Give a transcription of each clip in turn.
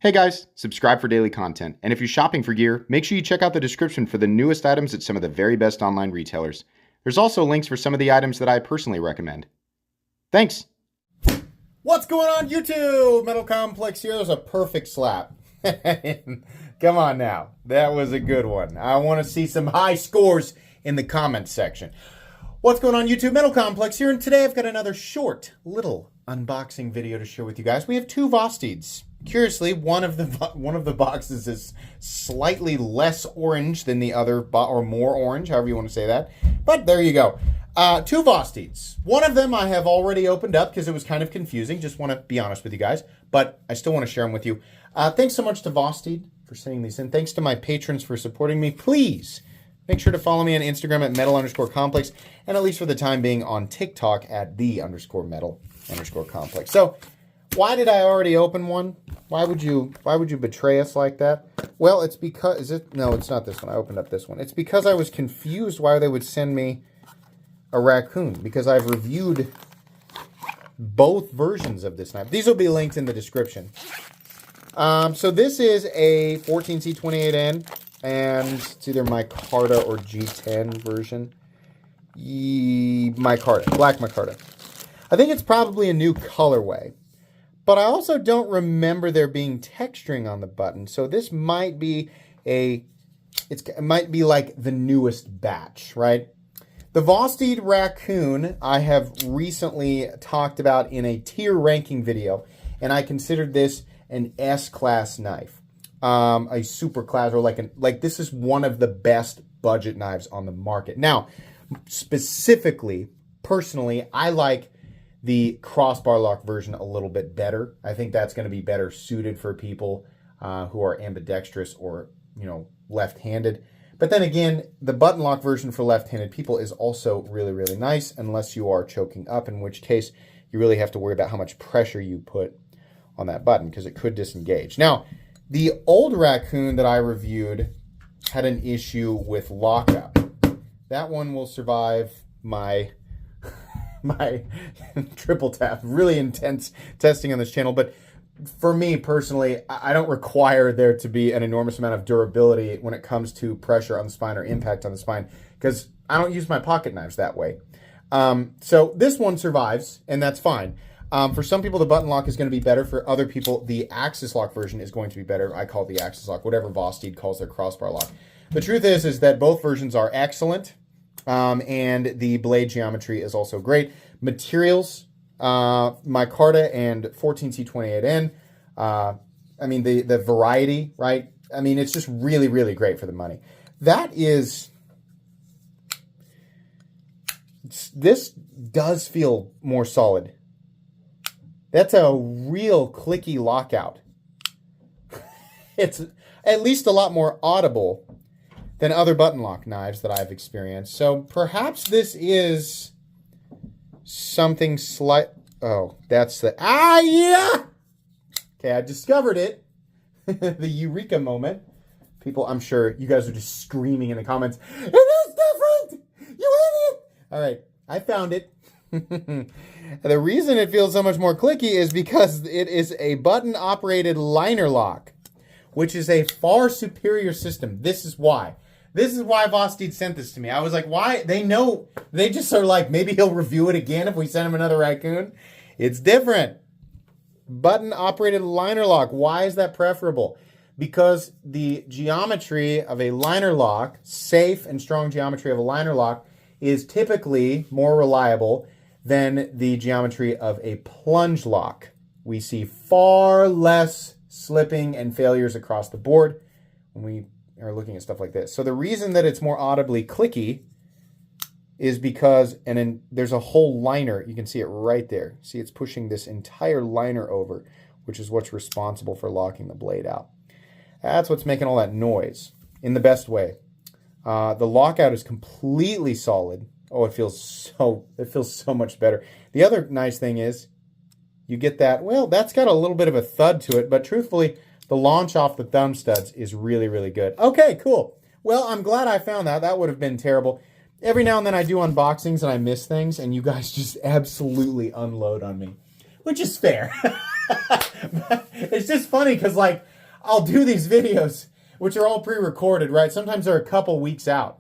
Hey guys, subscribe for daily content. And if you're shopping for gear, make sure you check out the description for the newest items at some of the very best online retailers. There's also links for some of the items that I personally recommend. Thanks! What's going on, YouTube? Metal Complex here. That was a perfect slap. Come on now. That was a good one. I want to see some high scores in the comments section. What's going on, YouTube? Metal Complex here, and today I've got another short, little unboxing video to share with you guys. We have two Vosteeds. Curiously, one of the boxes is slightly less orange than the other, or more orange, however you want to say that. But there you go. Two Vosteeds. One of them I have already opened up because it was kind of confusing. Just want to be honest with you guys, but I still want to share them with you. Thanks so much to Vosteed for sending these in. Thanks to my patrons for supporting me. Please make sure to follow me on Instagram at metal_complex, and at least for the time being on TikTok at the_metal_complex. So, why did I already open one? Why would you betray us like that? Well, it's because no, it's not this one. I opened up this one. It's because I was confused why they would send me a raccoon, because I've reviewed both versions of this knife. These will be linked in the description. So this is a 14C28N, and it's either micarta or G10 version. Micarta, black micarta. I think it's probably a new colorway. But I also don't remember there being texturing on the button, so this might be it might be like the newest batch, right? The Vosteed Raccoon I have recently talked about in a tier ranking video, and I considered this an S-class knife, a super class, or like this is one of the best budget knives on the market. Now, specifically, personally, I like the crossbar lock version a little bit better. I think that's going to be better suited for people who are ambidextrous or, left-handed. But then again, the button lock version for left-handed people is also really, really nice, unless you are choking up, in which case you really have to worry about how much pressure you put on that button, because it could disengage. Now, the old Raccoon that I reviewed had an issue with lockup. That one will survive my triple tap. Really intense testing on this channel, but for me personally, I don't require there to be an enormous amount of durability when it comes to pressure on the spine or impact on the spine, because I don't use my pocket knives that way. So this one survives, and that's fine. For some people, the button lock is going to be better. For other people, the axis lock version is going to be better. I call it the axis lock, whatever Vosteed calls their crossbar lock. The truth is that both versions are excellent. And the blade geometry is also great. Materials, micarta and 14C28N. I mean, the variety, right? I mean, it's just really, really great for the money. This does feel more solid. That's a real clicky lockout. It's at least a lot more audible than other button lock knives that I've experienced. So perhaps this is something slight. Oh, that's the yeah. Okay, I discovered it. The eureka moment. People, I'm sure you guys are just screaming in the comments. It is different, you idiot! All right, I found it. The reason it feels so much more clicky is because it is a button-operated liner lock, which is a far superior system. This is why. This is why Vosteed sent this to me. I was like, why? They know. They just are like, maybe he'll review it again if we send him another Raccoon. It's different. Button-operated liner lock. Why is that preferable? Because the geometry of a liner lock, safe and strong geometry of a liner lock, is typically more reliable than the geometry of a plunge lock. We see far less slipping and failures across the board when we are looking at stuff like this. So the reason that it's more audibly clicky is because, and then there's a whole liner, you can see it right there. See, it's pushing this entire liner over, which is what's responsible for locking the blade out. That's what's making all that noise in the best way. The lockout is completely solid. Oh, it feels so much better. The other nice thing is you get that, well, that's got a little bit of a thud to it, but truthfully, the launch off the thumb studs is really, really good. Okay, cool. Well, I'm glad I found that. That would have been terrible. Every now and then I do unboxings and I miss things, and you guys just absolutely unload on me. which is fair. But it's just funny because, like, I'll do these videos, which are all pre-recorded, right? Sometimes they're a couple weeks out.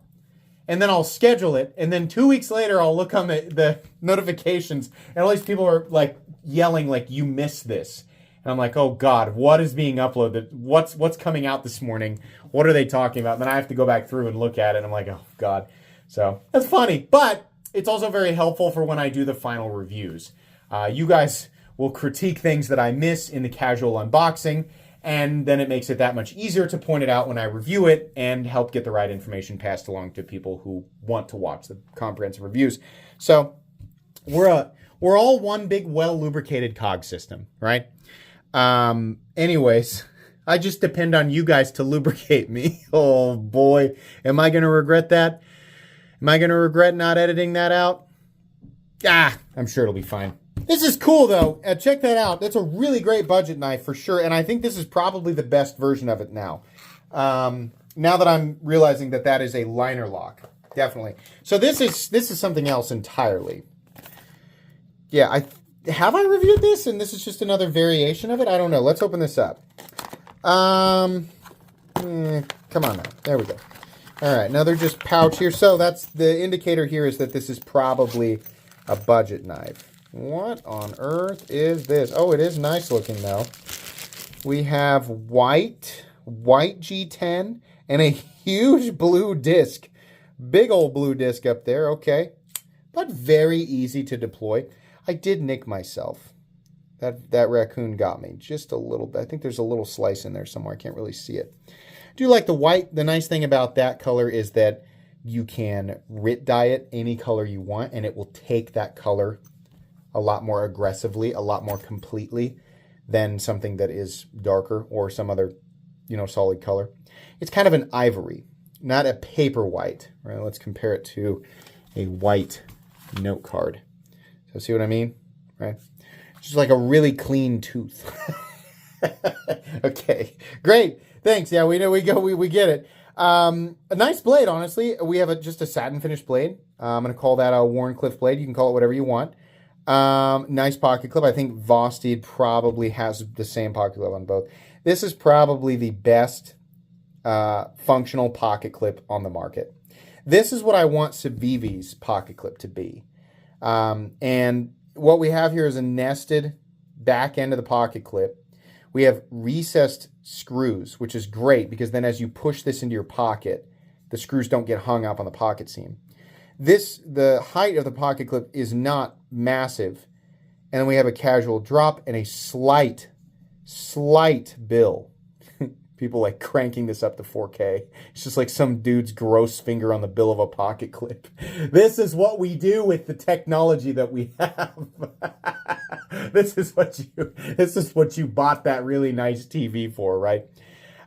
And then I'll schedule it, and then 2 weeks later, I'll look on the notifications, and all these people are, like, yelling, like, you missed this. And I'm like, oh, God, what is being uploaded? What's coming out this morning? What are they talking about? And then I have to go back through and look at it, and I'm like, oh, God. So that's funny, but it's also very helpful for when I do the final reviews. You guys will critique things that I miss in the casual unboxing, and then it makes it that much easier to point it out when I review it and help get the right information passed along to people who want to watch the comprehensive reviews. So we're all one big well-lubricated cog system, right? Anyways, I just depend on you guys to lubricate me. Oh boy, am I going to regret that? Am I going to regret not editing that out? I'm sure it'll be fine. This is cool, though. Check that out. That's a really great budget knife for sure, and I think this is probably the best version of it now. Now that I'm realizing that that is a liner lock, definitely. So this is something else entirely. Yeah, have I reviewed this, and this is just another variation of it? I don't know. Let's open this up. Come on now. There we go. All right, another just pouch here. So that's the indicator here is that this is probably a budget knife. What on earth is this? Oh, it is nice looking, though. We have white G10, and a huge blue disc. Big old blue disc up there, okay. But very easy to deploy. I did nick myself. That raccoon got me just a little bit. I think there's a little slice in there somewhere. I can't really see it. I do like the white. The nice thing about that color is that you can RIT dye it any color you want, and it will take that color a lot more aggressively, a lot more completely than something that is darker or some other, solid color. It's kind of an ivory, not a paper white. Right? Let's compare it to a white note card. So see what I mean? Right? It's just like a really clean tooth. Okay, great. Thanks. Yeah, we get it. A nice blade, honestly. We have just a satin finish blade. I'm going to call that a Warncliffe blade. You can call it whatever you want. Nice pocket clip. I think Vosteed probably has the same pocket clip on both. This is probably the best functional pocket clip on the market. This is what I want Civivi's pocket clip to be. And what we have here is a nested back end of the pocket clip. We have recessed screws, which is great because then as you push this into your pocket, the screws don't get hung up on the pocket seam. The height of the pocket clip is not massive. And then we have a casual drop and a slight bill. People like cranking this up to 4K. It's just like some dude's gross finger on the bill of a pocket clip. This is what we do with the technology that we have. This is what you bought that really nice TV for, right?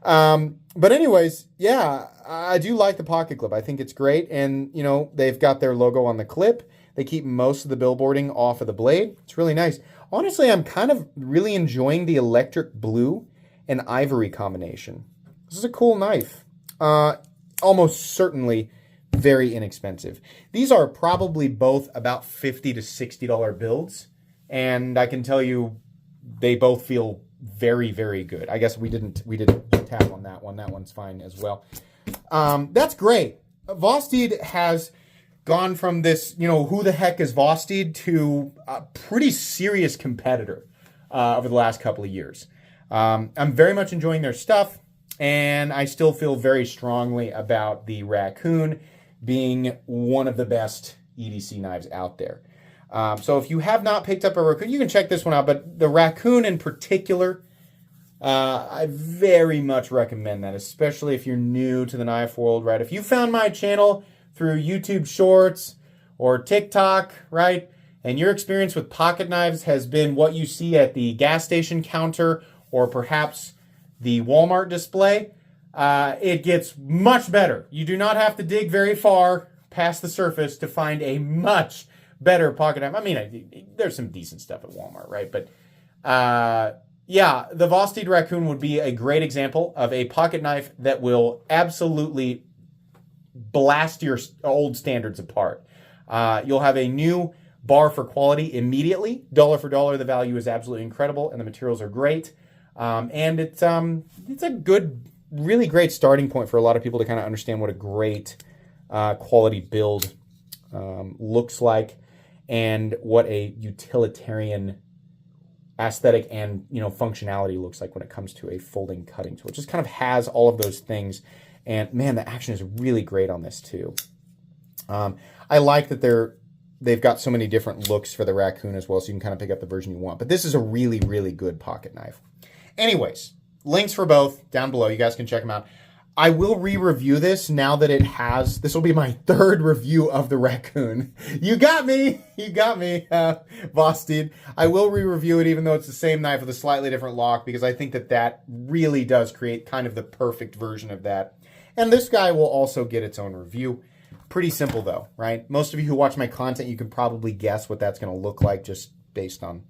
But anyways, yeah, I do like the pocket clip. I think it's great. And, they've got their logo on the clip. They keep most of the billboarding off of the blade. It's really nice. Honestly, I'm kind of really enjoying the electric blue and ivory combination. This is a cool knife. Almost certainly very inexpensive. These are probably both about $50 to $60 builds. And I can tell you they both feel very, very good. I guess we didn't tap on that one. That one's fine as well. That's great. Vosteed has gone from this, who the heck is Vosteed, to a pretty serious competitor over the last couple of years. I'm very much enjoying their stuff, and I still feel very strongly about the Raccoon being one of the best EDC knives out there. So if you have not picked up a Raccoon, you can check this one out, but the Raccoon in particular, I very much recommend that, especially if you're new to the knife world, right? If you found my channel through YouTube Shorts or TikTok, right, and your experience with pocket knives has been what you see at the gas station counter or perhaps the Walmart display, it gets much better. You do not have to dig very far past the surface to find a much better pocket knife. I mean, there's some decent stuff at Walmart, right? But yeah, the Vosteed Raccoon would be a great example of a pocket knife that will absolutely blast your old standards apart. You'll have a new bar for quality immediately. Dollar for dollar, the value is absolutely incredible, and the materials are great. And it's a good, really great starting point for a lot of people to kind of understand what a great quality build looks like, and what a utilitarian aesthetic and functionality looks like when it comes to a folding cutting tool. It just kind of has all of those things, and man, the action is really great on this too. I like that they've got so many different looks for the Raccoon as well, so you can kind of pick up the version you want. But this is a really, really good pocket knife. Anyways, links for both down below. You guys can check them out. I will re-review this now that this will be my third review of the Raccoon. You got me, Vosteed. I will re-review it even though it's the same knife with a slightly different lock, because I think that really does create kind of the perfect version of that. And this guy will also get its own review. Pretty simple though, right? Most of you who watch my content, you can probably guess what that's going to look like just based on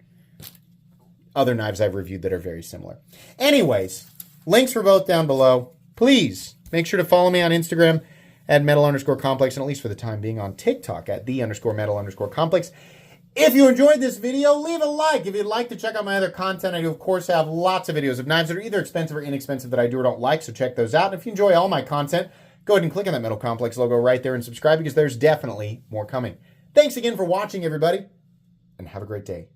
other knives I've reviewed that are very similar. Anyways, links for both down below. Please make sure to follow me on Instagram at metal_complex, and at least for the time being on TikTok at _metal_complex. If you enjoyed this video, leave a like. If you'd like to check out my other content, I do, of course, have lots of videos of knives that are either expensive or inexpensive that I do or don't like, so check those out. And if you enjoy all my content, go ahead and click on that Metal Complex logo right there and subscribe, because there's definitely more coming. Thanks again for watching, everybody, and have a great day.